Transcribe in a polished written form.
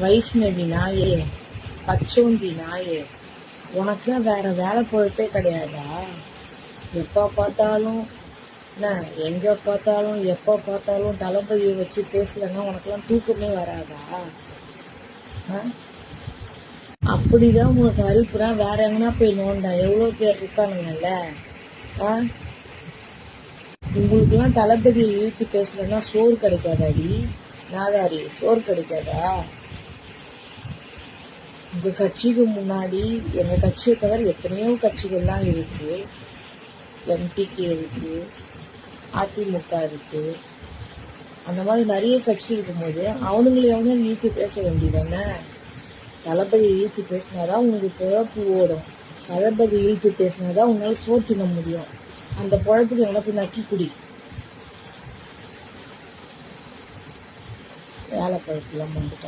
வைஷ்ணவி நாயே, பச்சோந்தி நாயே, உனக்குலாம் வேற வேலை பொழப்பே கிடையாதா? எப்ப பார்த்தாலும் எங்க பார்த்தாலும் எப்ப பார்த்தாலும் தளபதியை வச்சு பேசலன்னா உனக்குலாம் தூக்கமே வராதா? அப்படிதான் உனக்கு அரிப்புனா வேற எங்கன்னா போய் நோண்டா, எவ்வளவு பேர் இருக்கானுங்கல்ல. உங்களுக்கு எல்லாம் தளபதியை இழுத்து பேசலன்னா சோறு கிடைக்காதாடி நாதாரி, சோறு கிடைக்காதா? உங்க கட்சிக்கு முன்னாடி எங்க கட்சியை தவிர எத்தனையோ கட்சிகள்லாம் இருக்கு. என்டிகே இருக்கு, அதிமுக இருக்கு, அந்த மாதிரி நிறைய கட்சி இருக்கும்போது அவனுங்களை எவனையும் இழுத்து பேச வேண்டியதானே? தளபதி இழுத்து பேசினாதான் உங்களுக்கு பொழப்பு ஓடும். தளபதி இழுத்து பேசினாதான் உன்னால சோறு தின்ன முடியும். அந்த பொழப்புக்கு எவனை நக்கி குடி. வேலை பழப்பெல்லாம் வந்துட்டேன்.